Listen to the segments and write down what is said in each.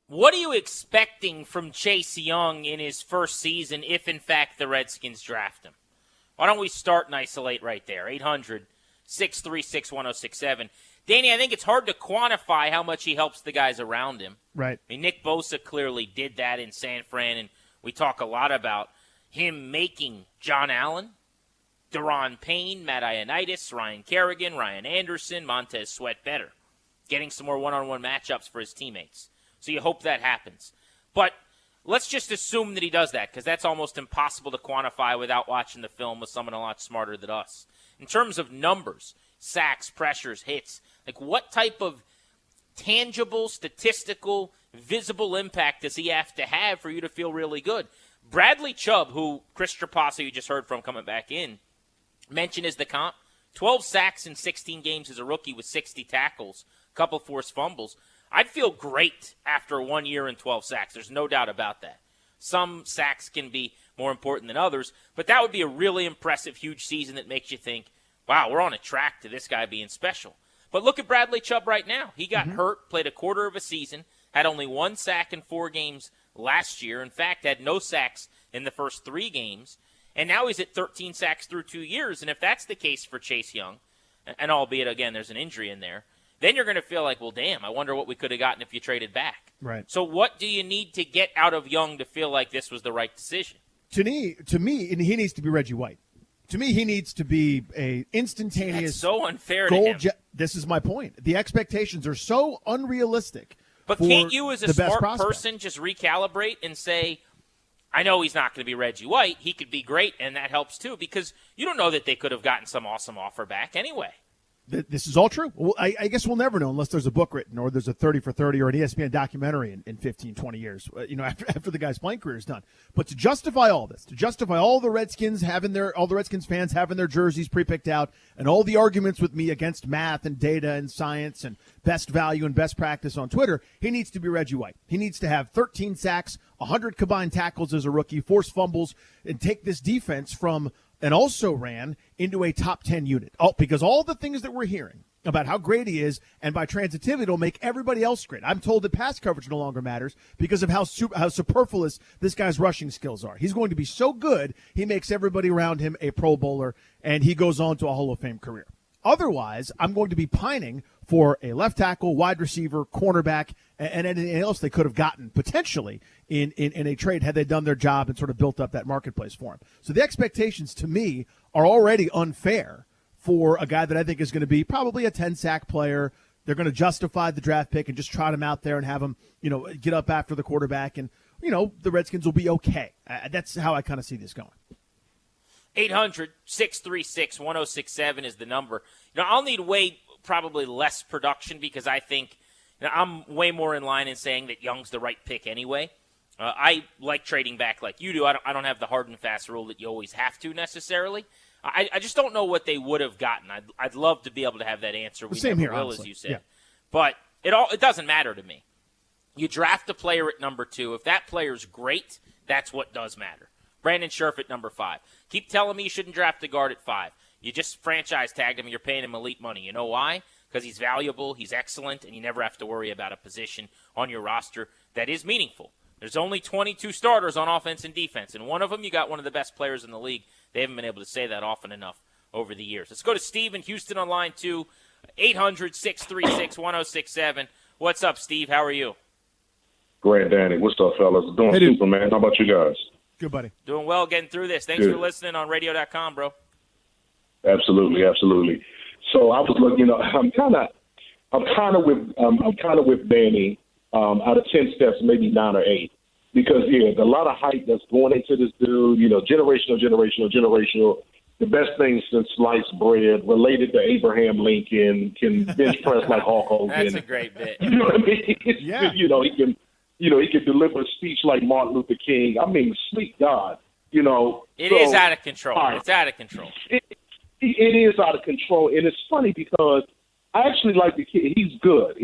What are you expecting from Chase Young in his first season if, in fact, the Redskins draft him? Why don't we start and isolate right there? 800-636-1067. Danny, I think it's hard to quantify how much he helps the guys around him. Right. I mean, Nick Bosa clearly did that in San Fran, and we talk a lot about him making John Allen, Daron Payne, Matt Ioannidis, Ryan Kerrigan, Ryan Anderson, Montez Sweat better, getting some more one-on-one matchups for his teammates. So you hope that happens. But let's just assume that he does that, because that's almost impossible to quantify without watching the film with someone a lot smarter than us. In terms of numbers, sacks, pressures, hits, like what type of tangible, statistical, visible impact does he have to have for you to feel really good? Bradley Chubb, who Chris Trapasso you just heard from coming back in, mentioned as the comp, 12 sacks in 16 games as a rookie with 60 tackles, a couple forced fumbles. I'd feel great after 1 year and 12 sacks. There's no doubt about that. Some sacks can be more important than others, but that would be a really impressive, huge season that makes you think, wow, we're on a track to this guy being special. But look at Bradley Chubb right now. He got hurt, played a quarter of a season, had only 1 sack in 4 games last year. In fact, had no sacks in the first 3 games. And now he's at 13 sacks through 2 years. And if that's the case for Chase Young, and albeit, again, there's an injury in there, then you're going to feel like, well, damn, I wonder what we could have gotten if you traded back. Right. So what do you need to get out of Young to feel like this was the right decision? To me, and he needs to be Reggie White. To me, he needs to be a instantaneous. That's so unfair goal to him. This is my point. The expectations are so unrealistic. But can't you, as a smart person, just recalibrate and say, I know he's not going to be Reggie White. He could be great, and that helps too, because you don't know that they could have gotten some awesome offer back anyway. This is all true. Well, I guess we'll never know unless there's a book written or there's a 30 for 30 or an ESPN documentary in 15, 20 years, after the guy's playing career is done. But to justify all this, to justify all the Redskins fans having their jerseys pre-picked out and all the arguments with me against math and data and science and best value and best practice on Twitter, he needs to be Reggie White. He needs to have 13 sacks, 100 combined tackles as a rookie, force fumbles, and take this defense from and also ran into a top 10 unit. Because all the things that we're hearing about how great he is, and by transitivity, it'll make everybody else great. I'm told that pass coverage no longer matters because of how superfluous this guy's rushing skills are. He's going to be so good, he makes everybody around him a Pro Bowler, and he goes on to a Hall of Fame career. Otherwise, I'm going to be pining for a left tackle, wide receiver, cornerback, and anything else they could have gotten potentially in a trade had they done their job and sort of built up that marketplace for him. So the expectations to me are already unfair for a guy that I think is going to be probably a 10-sack player. They're going to justify the draft pick and just trot him out there and have him, get up after the quarterback, and, the Redskins will be okay. That's how I kind of see this going. 800-636-1067 is the number. I'll need probably less production because I think I'm way more in line in saying that Young's the right pick anyway. I like trading back like you do. I don't have the hard and fast rule that you always have to necessarily. I just don't know what they would have gotten. I'd love to be able to have that answer. We Same never here, will, honestly. as you said. Yeah. But it doesn't matter to me. You draft a player at number 2. If that player's great, that's what does matter. Brandon Scherf at number 5. Keep telling me you shouldn't draft a guard at 5. You just franchise tagged him and you're paying him elite money. You know why? Because he's valuable, he's excellent, and you never have to worry about a position on your roster that is meaningful. There's only 22 starters on offense and defense, and one of them you got one of the best players in the league. They haven't been able to say that often enough over the years. Let's go to Steve in Houston on line 2, 800-636-1067. What's up, Steve? How are you? Great, Danny. What's up, fellas? Doing super, man. How about you guys? Good, buddy. Doing well, getting through this. Thanks for listening on radio.com, bro. Absolutely. So I was looking, I'm kind of with Danny. Out of 10 steps, maybe 9 or 8, because there's a lot of hype that's going into this dude. Generational. The best thing since sliced bread, related to Abraham Lincoln, can bench press like Hulk Hogan. That's a great bit. You know what I mean? Yeah. He can deliver a speech like Martin Luther King. I mean, sweet God. It is out of control. Right. It's out of control. It is out of control, and it's funny because I actually like the kid. He's good.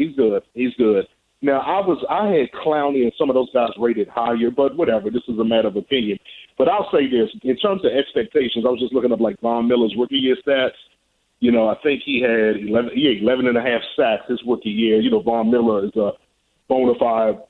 Now, I had Clowney and some of those guys rated higher, but whatever. This is a matter of opinion. But I'll say this. In terms of expectations, I was just looking up like Von Miller's rookie year stats. I think he had 11 and a half sacks his rookie year. Von Miller is a bona fide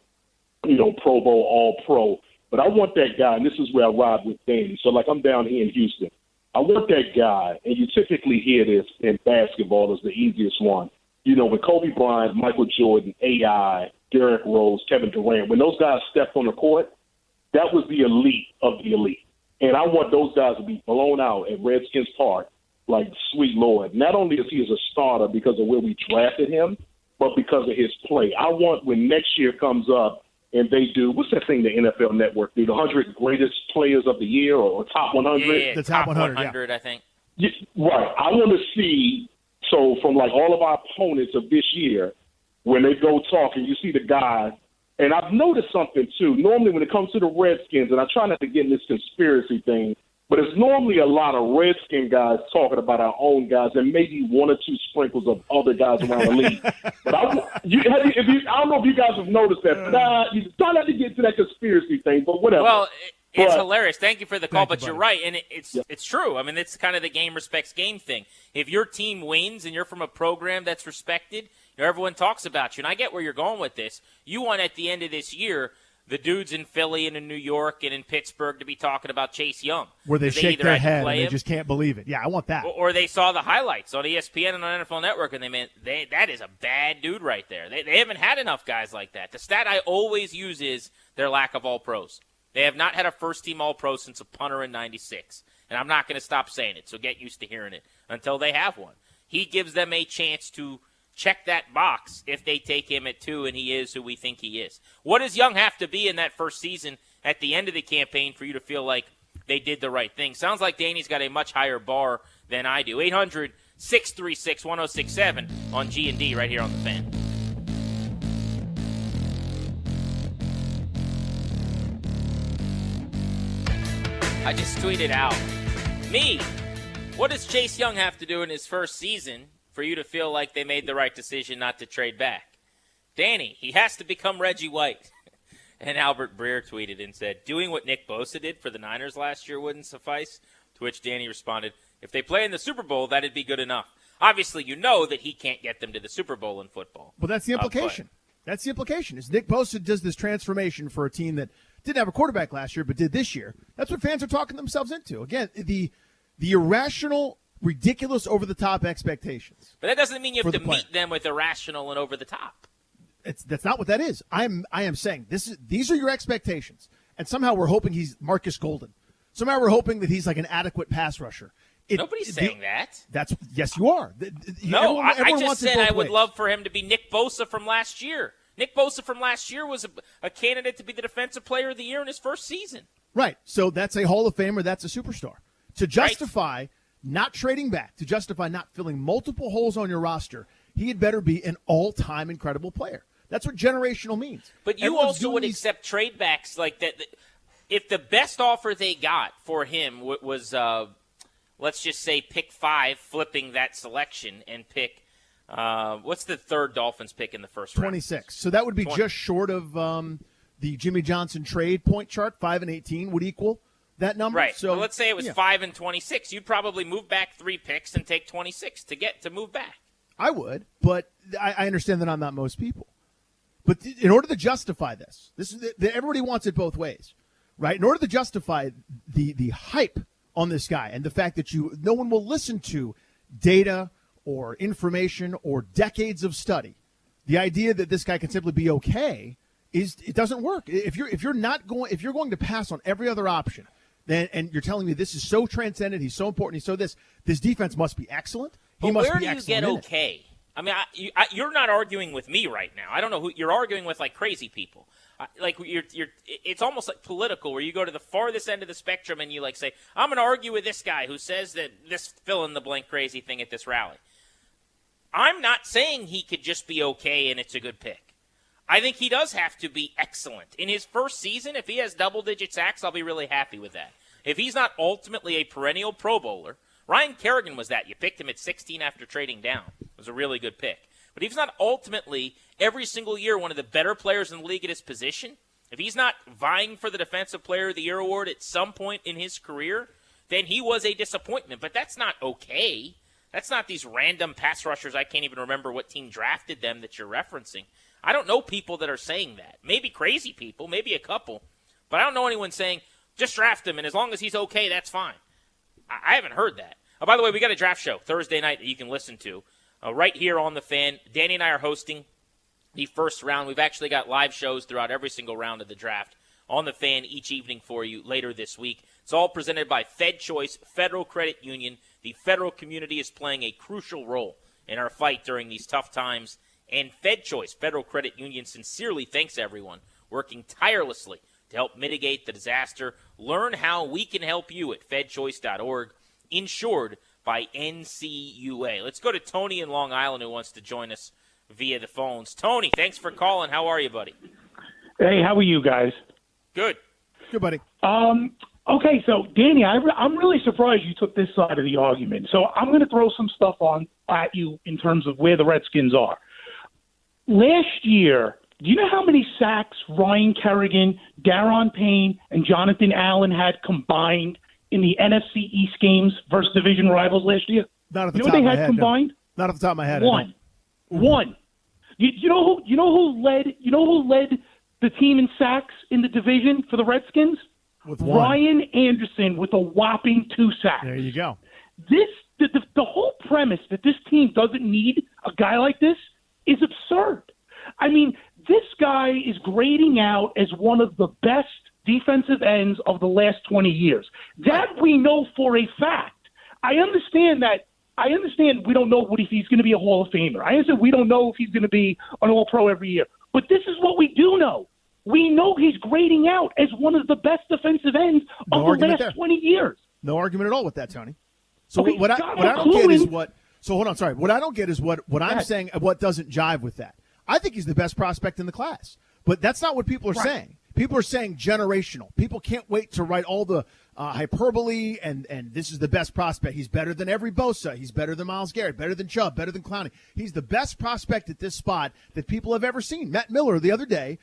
Pro Bowl, All-Pro. But I want that guy, and this is where I ride with Danny. So, like, I'm down here in Houston. I want that guy, and you typically hear this in basketball as the easiest one. With Kobe Bryant, Michael Jordan, AI, Derrick Rose, Kevin Durant, when those guys stepped on the court, that was the elite of the elite. And I want those guys to be blown out at Redskins Park like, sweet Lord. Not only is he a starter because of where we drafted him, but because of his play. I want when next year comes up and they do, what's that thing the NFL Network do, the 100 greatest players of the year or top 100? Yeah, the top 100, I think. Yeah, right. I want to see, so from like all of our opponents of this year, when they go talk and you see the guy, and I've noticed something too. Normally when it comes to the Redskins, and I try not to get in this conspiracy thing, but it's normally a lot of Redskin guys talking about our own guys and maybe one or two sprinkles of other guys around the league. But I don't know if you guys have noticed that. But you try not to get to that conspiracy thing, but whatever. Well, it's hilarious. Thank you for the call, but buddy. you're right, and it's true. I mean, it's kind of the game respects game thing. If your team wins and you're from a program that's respected, everyone talks about you. And I get where you're going with this. You want at the end of this year the dudes in Philly and in New York and in Pittsburgh to be talking about Chase Young. Where they shake their head and they him, just can't believe it. Yeah, I want that. Or they saw the highlights on ESPN and on NFL Network, and that is a bad dude right there. They haven't had enough guys like that. The stat I always use is their lack of all-pros. They have not had a first-team all-pro since a punter in '96. And I'm not going to stop saying it, so get used to hearing it until they have one. He gives them a chance to check that box if they take him at 2 and he is who we think he is. What does Young have to be in that first season at the end of the campaign for you to feel like they did the right thing? Sounds like Danny's got a much higher bar than I do. 800-636-1067 on G&D right here on The Fan. I just tweeted out, what does Chase Young have to do in his first season for you to feel like they made the right decision not to trade back? Danny, he has to become Reggie White. And Albert Breer tweeted and said, doing what Nick Bosa did for the Niners last year wouldn't suffice. To which Danny responded, if they play in the Super Bowl, that'd be good enough. Obviously, you know that he can't get them to the Super Bowl in football. But that's the implication. That's the implication. Is Nick Bosa does this transformation for a team that didn't have a quarterback last year but did this year. That's what fans are talking themselves into. Again, the irrational, ridiculous, over-the-top expectations. But that doesn't mean you have to player. meet them with irrational and over-the-top. That's not what that is. I am saying these are your expectations, and somehow we're hoping he's Marcus Golden. Somehow we're hoping that he's like an adequate pass rusher. Nobody's saying that. Yes, you are. No, everyone I just wants it said both I would ways. love for him to be Nick Bosa from last year. Nick Bosa from last year was a candidate to be the Defensive Player of the Year in his first season. Right. So that's a Hall of Famer. That's a superstar. To justify not trading back, to justify not filling multiple holes on your roster, he had better be an all-time incredible player. That's what generational means. But you Everyone's also doing would these- accept trade backs like that. If the best offer they got for him was, let's just say, pick 5, flipping that selection and pick, what's the third Dolphins pick in the first round? 26. So that would be 20. just short of the Jimmy Johnson trade point chart. 5 and 18 would equal that number. Right. So well, let's say it was 5 and 26. You'd probably move back 3 picks and take 26 to move back. I would, but I understand that I'm not most people. But in order to justify this is everybody wants it both ways, right? In order to justify the hype on this guy and the fact that no one will listen to data or information or decades of study, the idea that this guy can simply be okay it doesn't work. If you're going to pass on every other option, then and you're telling me this is so transcendent, he's so important, he's so this defense must be excellent. He But must where be do you excellent get in it. okay? I mean, you're not arguing with me right now. I don't know who you're arguing with, like crazy people. Like you're. It's almost like political, where you go to the farthest end of the spectrum and you like say, "I'm going to argue with this guy who says that this fill in the blank crazy thing at this rally." I'm not saying he could just be okay and it's a good pick. I think he does have to be excellent in his first season. If he has double-digit sacks, I'll be really happy with that. If he's not ultimately a perennial Pro Bowler. Ryan Kerrigan was that. You picked him at 16 after trading down. It was a really good pick. But if he's not ultimately, every single year, one of the better players in the league at his position, if he's not vying for the Defensive Player of the Year award at some point in his career, then he was a disappointment. But that's not okay. That's not these random pass rushers. I can't even remember what team drafted them that you're referencing. I don't know people that are saying that. Maybe crazy people, maybe a couple, but I don't know anyone saying, just draft him, and as long as he's okay, that's fine. I haven't heard that. Oh, by the way, we got a draft show Thursday night that you can listen to right here on The Fan. Danny and I are hosting the first round. We've actually got live shows throughout every single round of the draft on The Fan each evening for you later this week. It's all presented by Fed Choice Federal Credit Union. The federal community is playing a crucial role in our fight during these tough times. And Fed Choice Federal Credit Union sincerely thanks everyone working tirelessly to help mitigate the disaster. Learn how we can help you at fedchoice.org, insured by NCUA. Let's go to Tony in Long Island who wants to join us via the phones. Tony, thanks for calling. How are you, buddy? Hey, how are you guys? Good. Good, buddy. Okay, so Danny, I'm really surprised you took this side of the argument. So I'm going to throw some stuff at you in terms of where the Redskins are. Last year, do you know how many sacks Ryan Kerrigan, Daron Payne, and Jonathan Allen had combined in the NFC East games versus division rivals last year? Not at the you know top what of they my had head, combined? No. Not off the top of my head. One. You know who led the team in sacks in the division for the Redskins? With one. Ryan Anderson with a whopping 2 sacks. There you go. The whole premise that this team doesn't need a guy like this is absurd. I mean, this guy is grading out as one of the best defensive ends of the last 20 years. That we know for a fact. I understand we don't know if he's going to be a Hall of Famer. I understand we don't know if he's going to be an All-Pro every year. But this is what we do know. We know he's grading out as one of the best defensive ends of the last 20 years. No argument at all with that, Tony. So Okay, what I don't get is what – so hold on, sorry. What I don't get is what I'm saying, what doesn't jive with that. I think he's the best prospect in the class. But that's not what people are saying. People are saying generational. People can't wait to write all the hyperbole and this is the best prospect. He's better than every Bosa. He's better than Myles Garrett, better than Chubb, better than Clowney. He's the best prospect at this spot that people have ever seen. Matt Miller the other day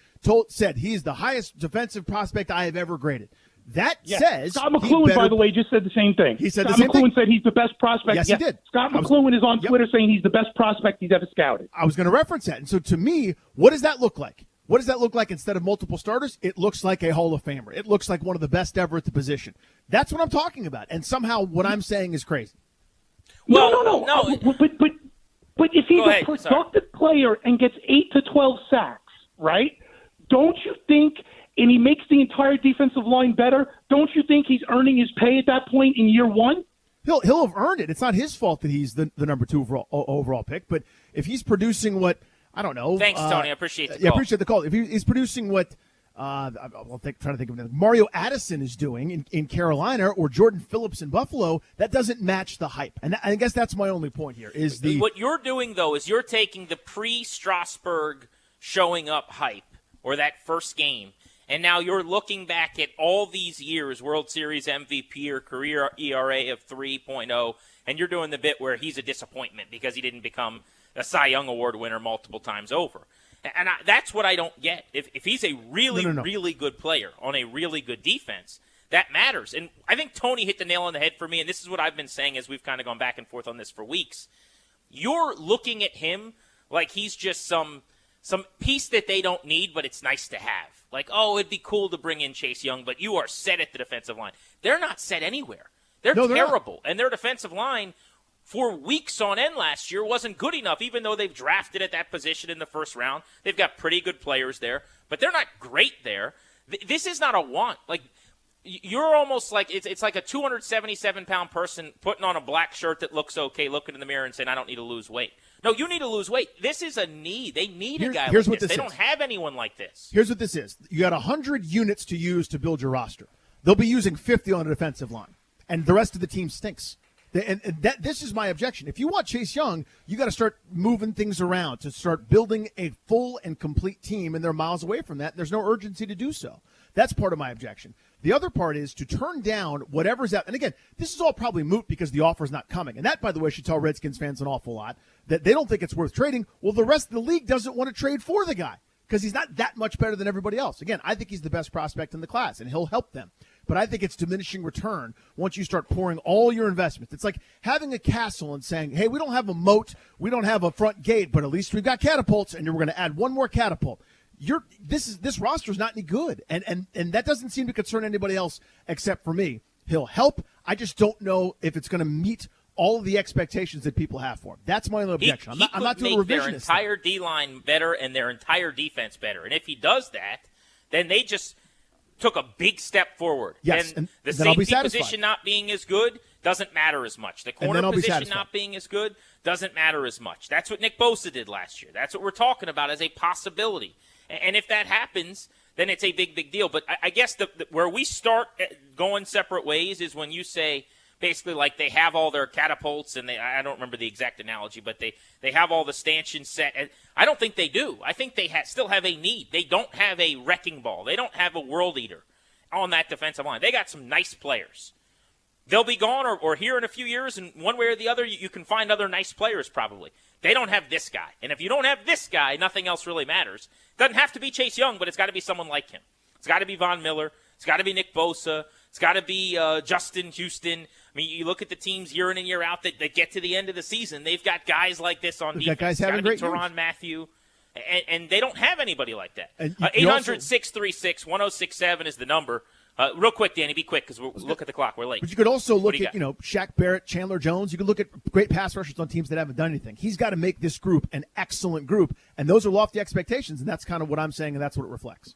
said he's the highest defensive prospect I have ever graded. That says Scott McLuhan, by the way, just said the same thing. He said Scott the same McLuhan thing? said he's the best prospect. Yes, he did. Scott McLuhan is on Twitter saying he's the best prospect he's ever scouted. I was going to reference that. And so to me, what does that look like? What does that look like instead of multiple starters? It looks like a Hall of Famer. It looks like one of the best ever at the position. That's what I'm talking about. And somehow what I'm saying is crazy. No. But if he's a productive player and gets 8 to 12 sacks, right? Don't you think, and he makes the entire defensive line better, don't you think he's earning his pay at that point in year one? He'll have earned it. It's not his fault that he's the number 2 overall pick. But if he's producing what, I don't know. Thanks, Tony. I appreciate the call. Yeah, I appreciate the call. If he's producing what trying to think of it, Mario Addison is doing in Carolina or Jordan Phillips in Buffalo, that doesn't match the hype. And I guess that's my only point here. What you're doing, though, is you're taking the pre-Strasburg showing up hype or that first game, and now you're looking back at all these years, World Series MVP or career ERA of 3.0, and you're doing the bit where he's a disappointment because he didn't become a Cy Young Award winner multiple times over. And that's what I don't get. If he's a really good player on a really good defense, that matters. And I think Tony hit the nail on the head for me, and this is what I've been saying as we've kind of gone back and forth on this for weeks. You're looking at him like he's just some piece that they don't need, but it's nice to have. Like, oh, it'd be cool to bring in Chase Young, but you are set at the defensive line. They're not set anywhere. They're terrible. And their defensive line for weeks on end last year wasn't good enough, even though they've drafted at that position in the first round. They've got pretty good players there, but they're not great there. This is not a want. Like, you're almost like it's like a 277-pound person putting on a black shirt that looks okay, looking in the mirror and saying, I don't need to lose weight. No, you need to lose weight. This is a need. They need a guy like this. They don't have anyone like this. Here's what this is. You got 100 units to use to build your roster. They'll be using 50 on the defensive line, and the rest of the team stinks. And this is my objection. If you want Chase Young, you got to start moving things around to start building a full and complete team, and they're miles away from that. And there's no urgency to do so. That's part of my objection. The other part is to turn down whatever's out. And again, this is all probably moot because the offer's not coming. And that, by the way, should tell Redskins fans an awful lot that they don't think it's worth trading. Well, the rest of the league doesn't want to trade for the guy. because he's not that much better than everybody else. Again, I think he's the best prospect in the class, and he'll help them. But I think it's diminishing return once you start pouring all your investments. It's like having a castle and saying, hey, we don't have a moat, we don't have a front gate, but at least we've got catapults, and we're going to add one more catapult. This roster is not any good, and that doesn't seem to concern anybody else except for me. He'll help. I just don't know if it's going to meet all of the expectations that people have for him. That's my only objection. I'm not doing a revisionist. Their entire D-line better and their entire defense better. And if he does that, then they just took a big step forward. Yes, and the then I'll be safety satisfied. position not being as good doesn't matter as much. The corner position not being as good doesn't matter as much. That's what Nick Bosa did last year. That's what we're talking about as a possibility. And if that happens, then it's a big, big deal. But I guess where we start going separate ways is when you say basically like they have all their catapults and I don't remember the exact analogy, but they have all the stanchions set. And I don't think they do. I think they still have a need. They don't have a wrecking ball. They don't have a world eater on that defensive line. They got some nice players. They'll be gone or here in a few years, and one way or the other, you can find other nice players probably. They don't have this guy. And if you don't have this guy, nothing else really matters. It doesn't have to be Chase Young, but it's got to be someone like him. It's got to be Von Miller. It's got to be Nick Bosa. It's got to be Justin Houston. I mean, you look at the teams year in and year out that get to the end of the season. They've got guys like this on defense. Guys having great years. Tyrann Mathieu. And they don't have anybody like that. 800-636-1067 is the number. Real quick, Danny, be quick because we'll look at the clock. We're late. But you could also look at, Shaq Barrett, Chandler Jones. You could look at great pass rushers on teams that haven't done anything. He's got to make this group an excellent group, and those are lofty expectations, and that's kind of what I'm saying, and that's what it reflects.